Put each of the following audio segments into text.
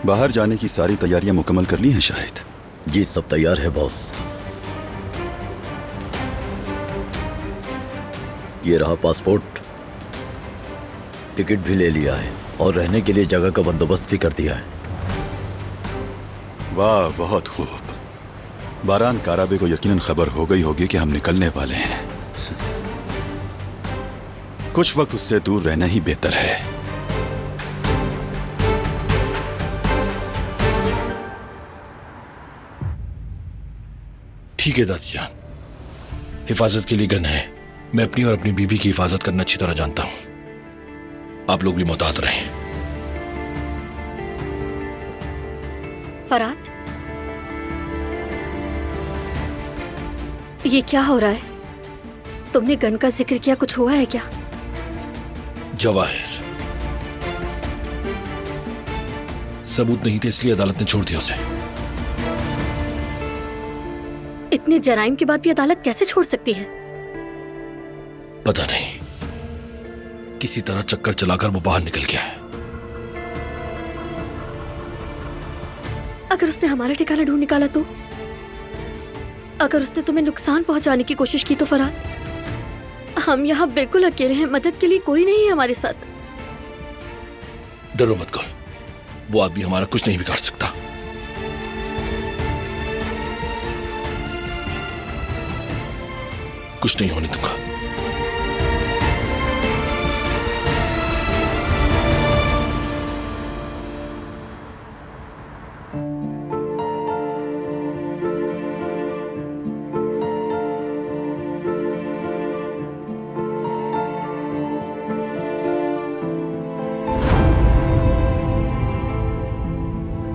बाहर जाने की सारी तैयारियां मुकम्मल कर ली हैं शाहिद? जी सब तैयार है बॉस। ये रहा पासपोर्ट, टिकट भी ले लिया है और रहने के लिए जगह का बंदोबस्त भी कर दिया है। वाह, बहुत खूब। बारान काराबे को यकीनन खबर हो गई होगी कि हम निकलने वाले हैं। कुछ वक्त उससे दूर रहना ही बेहतर है। ठीक है दादी जान, हिफाजत के लिए गन है। मैं अपनी और अपनी बीवी की हिफाजत करना अच्छी तरह जानता हूं। आप लोग भी मोहतात रहें। फरात, ये क्या हो रहा है? तुमने गन का जिक्र किया, कुछ हुआ है क्या? जवाहिर सबूत नहीं थे, इसलिए अदालत ने छोड़ दिया उसे। इतने जराइम के बाद भी अदालत कैसे छोड़ सकती है? पता नहीं, किसी तरह चक्कर चलाकर वो बाहर निकल गया है। अगर उसने हमारा ठिकाना ढूंढ निकाला तो? अगर उसने तुम्हें नुकसान पहुंचाने की कोशिश की तो? फरात, हम यहाँ बिल्कुल अकेले हैं, मदद के लिए कोई नहीं है हमारे साथ। डरो मत कुल, वो आदमी हमारा कुछ नहीं बिगाड़ सकता। कुछ नहीं होने दूंगा।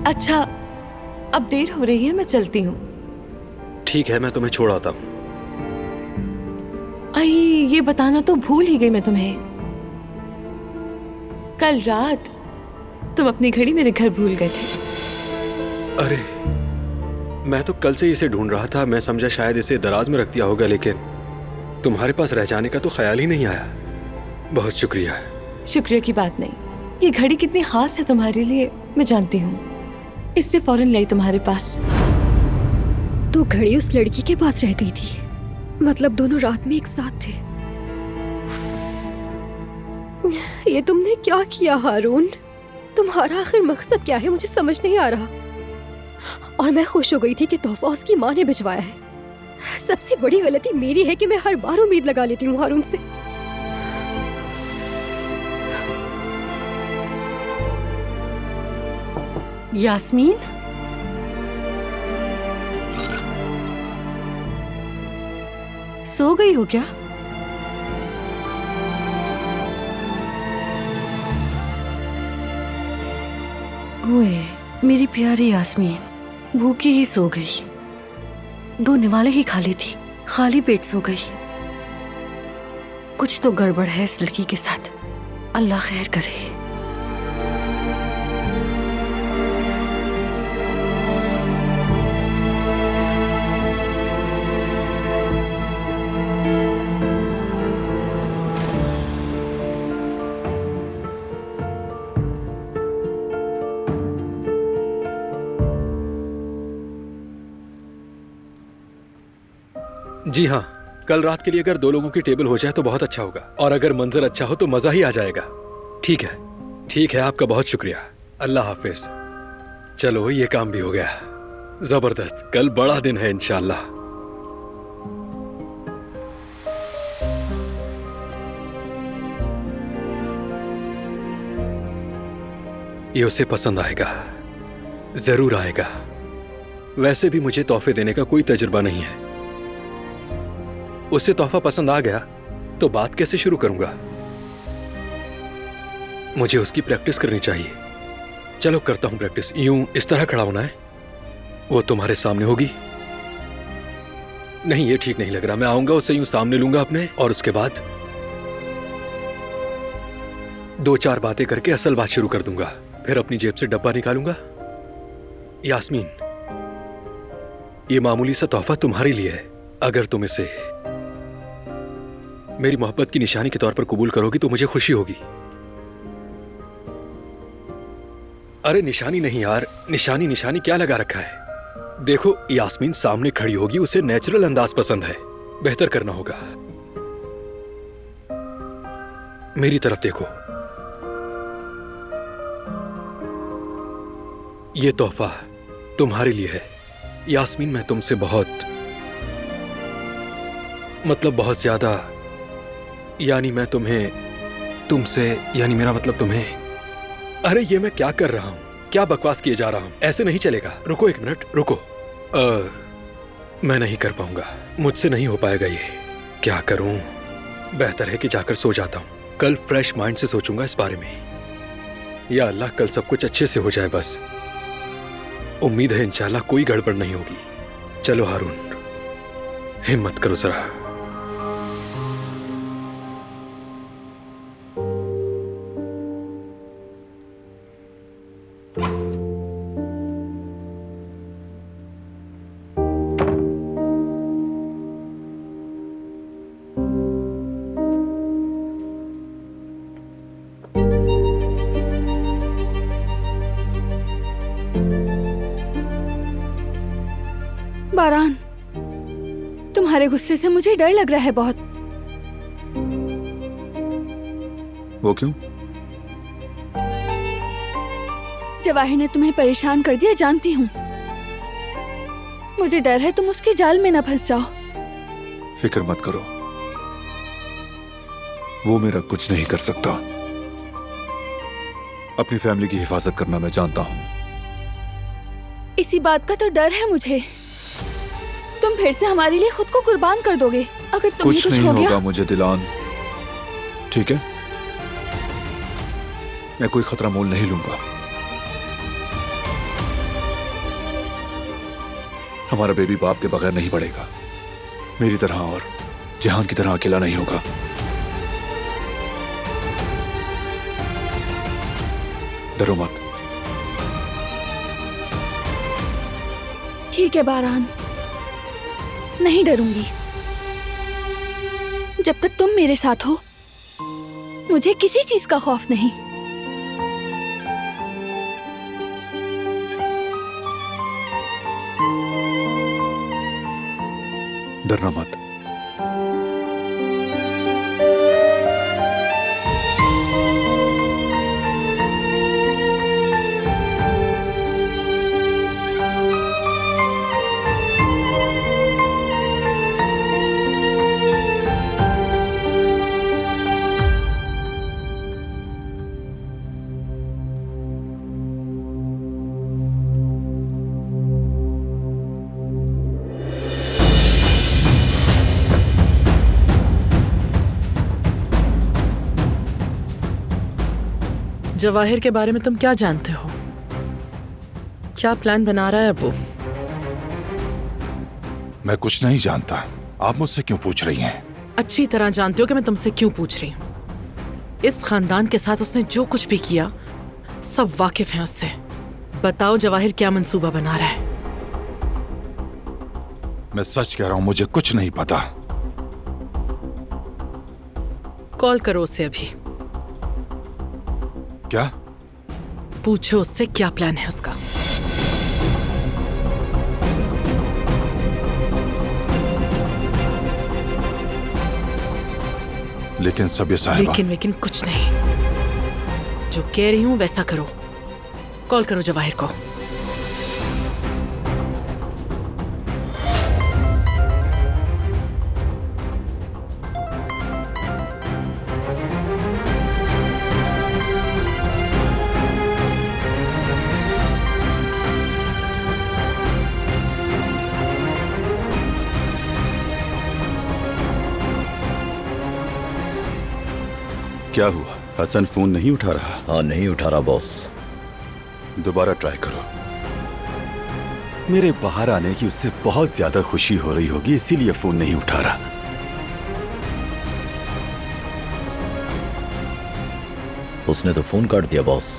अच्छा, अब देर हो रही है, मैं चलती हूँ। ठीक है, मैं तुम्हें छोड़ आता हूँ। आई, ये बताना तो भूल ही गई मैं तुम्हें। कल रात तुम अपनी घड़ी मेरे घर भूल गए थे। अरे, मैं तो कल से इसे ढूंढ रहा था। मैं समझा शायद इसे दराज में रख दिया होगा, लेकिन तुम्हारे पास रह जाने का तो ख्याल ही नहीं आया। बहुत शुक्रिया। शुक्रिया की बात नहीं, ये घड़ी कितनी खास है तुम्हारे लिए मैं जानती हूँ, इससे फौरन लाई तुम्हारे पास। तो घड़ी उस लड़की के पास रह गई थी, मतलब दोनों रात में एक साथ थे। ये तुमने क्या किया हारून? तुम्हारा आखिर मकसद क्या है, मुझे समझ नहीं आ रहा। और मैं खुश हो गई थी कि तोहफा उसकी माँ ने भिजवाया है। सबसे बड़ी गलती मेरी है कि मैं हर बार उम्मीद लगा लेती हूँ हारून से। यास्मीन, सो गई हो क्या? ओए मेरी प्यारी यास्मीन, भूखी ही सो गई। 2 निवाले ही खा ली थी, खाली पेट सो गई। कुछ तो गड़बड़ है इस लड़की के साथ, अल्लाह खैर करे। जी हाँ, कल रात के लिए अगर 2 लोगों की टेबल हो जाए तो बहुत अच्छा होगा, और अगर मंजर अच्छा हो तो मजा ही आ जाएगा। ठीक है, ठीक है, आपका बहुत शुक्रिया। अल्लाह हाफिज। चलो, ये काम भी हो गया। जबरदस्त, कल बड़ा दिन है इंशाल्लाह। ये उसे पसंद आएगा, जरूर आएगा। वैसे भी मुझे तोहफे देने का कोई तजुर्बा नहीं है। उसे तोहफा पसंद आ गया तो बात कैसे शुरू करूंगा? मुझे उसकी प्रैक्टिस करनी चाहिए। चलो करता हूं प्रैक्टिस। यूं इस तरह खड़ा होना है, वो तुम्हारे सामने होगी। नहीं, ये ठीक नहीं लग रहा। मैं आऊंगा, उसे यूं सामने लूंगा अपने, और उसके बाद 2-4 बातें करके असल बात शुरू कर दूंगा। फिर अपनी जेब से डब्बा निकालूंगा। यास्मीन, ये मामूली सा तोहफा तुम्हारे लिए है। अगर तुम इसे मेरी मोहब्बत की निशानी के तौर पर कबूल करोगी तो मुझे खुशी होगी। अरे निशानी नहीं यार, निशानी निशानी क्या लगा रखा है? देखो यास्मीन सामने खड़ी होगी, उसे नेचुरल अंदाज पसंद है। बेहतर करना होगा। मेरी तरफ देखो। ये तोहफा तुम्हारे लिए है यास्मीन। मैं तुमसे बहुत बहुत ज्यादा, यानी मैं तुमसे यानी मेरा मतलब तुम्हें। अरे ये मैं क्या कर रहा हूं? क्या बकवास किए जा रहा हूं? ऐसे नहीं चलेगा। रुको एक मिनट, रुको। मैं नहीं कर पाऊंगा, मुझसे नहीं हो पाएगा ये। क्या करूं? बेहतर है कि जाकर सो जाता हूं। कल फ्रेश माइंड से सोचूंगा इस बारे में। या अल्लाह, कल सब कुछ अच्छे से हो जाए बस। उम्मीद है इंशाल्लाह कोई गड़बड़ नहीं होगी। चलो हारून, हिम्मत करो जरा। बारान, तुम्हारे गुस्से से मुझे डर लग रहा है बहुत। वो क्यों? जवाहिर ने तुम्हें परेशान कर दिया, जानती हूँ। मुझे डर है तुम उसके जाल में न फंस जाओ। फिक्र मत करो, वो मेरा कुछ नहीं कर सकता। अपनी फैमिली की हिफाजत करना मैं जानता हूँ। इसी बात का तो डर है मुझे। तुम फिर से हमारे लिए खुद को कुर्बान कर दोगे अगर तुम्हें कुछ कुछ नहीं हो गया। होगा मुझे दिलान, ठीक है? मैं कोई खतरा मोल नहीं लूंगा। हमारा बेबी बाप के बगैर नहीं बढ़ेगा, मेरी तरह और जहान की तरह अकेला नहीं होगा। डरो मत। ठीक है बारान, नहीं डरूंगी। जब तक तुम मेरे साथ हो मुझे किसी चीज का खौफ नहीं। डरना मत। जवाहिर के बारे में तुम क्या जानते हो? क्या प्लान बना रहा है अब वो? मैं कुछ नहीं जानता, आप मुझसे क्यों पूछ रही हैं? अच्छी तरह जानते हो कि मैं तुमसे क्यों पूछ रही हूँ। इस खानदान के साथ उसने जो कुछ भी किया सब वाकिफ हैं उससे। बताओ जवाहिर क्या मंसूबा बना रहा है? मैं सच कह रहा हूं, मुझे कुछ नहीं पता। कॉल करो उसे अभी। क्या? पूछो उससे क्या प्लान है उसका। लेकिन सब ये साहिबा। लेकिन कुछ नहीं। जो कह रही हूं वैसा करो। कॉल करो जवाहिर को। क्या हुआ? हसन फोन नहीं उठा रहा? हाँ, नहीं उठा रहा बॉस। दोबारा ट्राई करो। मेरे बाहर आने की उससे बहुत ज्यादा खुशी हो रही होगी, इसीलिए फोन नहीं उठा रहा। उसने तो फोन काट दिया बॉस।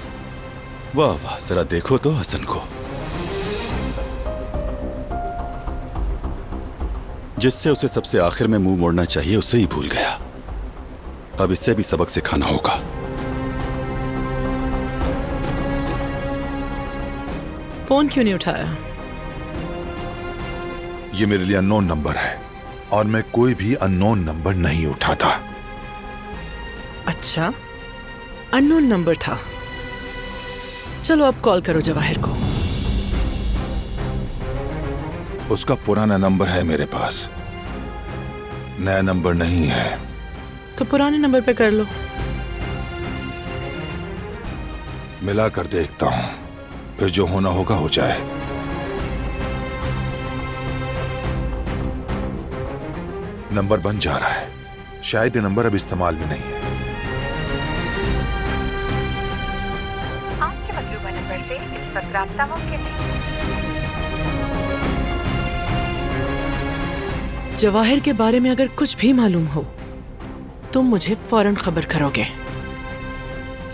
वाह वाह, जरा देखो तो हसन को। जिससे उसे सबसे आखिर में मुंह मोड़ना चाहिए उसे ही भूल गया। अब इससे भी सबक सिखाना होगा। फोन क्यों नहीं उठाया? ये मेरे लिए अननोन नंबर है और मैं कोई भी अननोन नंबर नहीं उठाता। अच्छा, अननोन नंबर था। चलो अब कॉल करो जवाहिर को। उसका पुराना नंबर है मेरे पास, नया नंबर नहीं है। तो पुराने नंबर पे कर लो। मिला कर देखता हूं, फिर जो होना होगा हो जाए। नंबर बन जा रहा है, शायद ये नंबर अब इस्तेमाल में नहीं है। आपके मतलूबा नंबर से इस वक्त राब्ता मुमकिन नहीं। जवाहिर के बारे में अगर कुछ भी मालूम हो तुम मुझे फौरन खबर करोगे।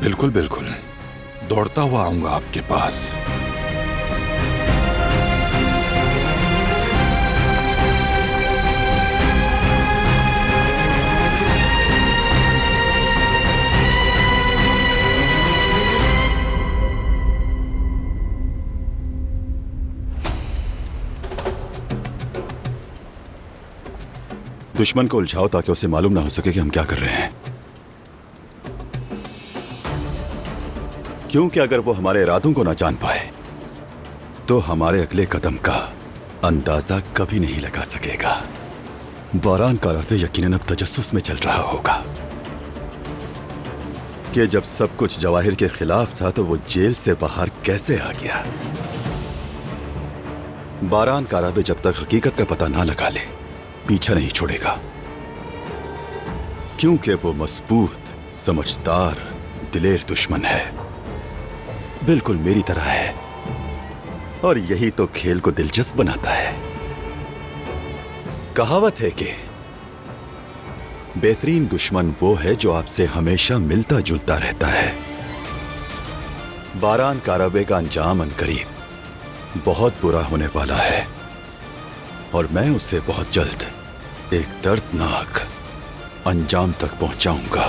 बिल्कुल बिल्कुल, दौड़ता हुआ आऊंगा आपके पास। दुश्मन को उलझाओ ताकि उसे मालूम ना हो सके कि हम क्या कर रहे हैं, क्योंकि अगर वो हमारे इरादों को ना जान पाए तो हमारे अगले कदम का अंदाजा कभी नहीं लगा सकेगा। बारान का राते यकीनन अब तजस्सुस में चल रहा होगा कि जब सब कुछ जवाहिर के खिलाफ था तो वो जेल से बाहर कैसे आ गया। बारान काराबे जब तक हकीकत का पता ना लगा ले पीछा नहीं छोड़ेगा, क्योंकि वो मजबूत, समझदार, दिलेर दुश्मन है, बिल्कुल मेरी तरह है। और यही तो खेल को दिलचस्प बनाता है। कहावत है कि बेहतरीन दुश्मन वो है जो आपसे हमेशा मिलता जुलता रहता है। बारान काराबे का अंजाम अनकरीब बहुत बुरा होने वाला है और मैं उसे बहुत जल्द एक दर्दनाक अंजाम तक पहुंचाऊंगा।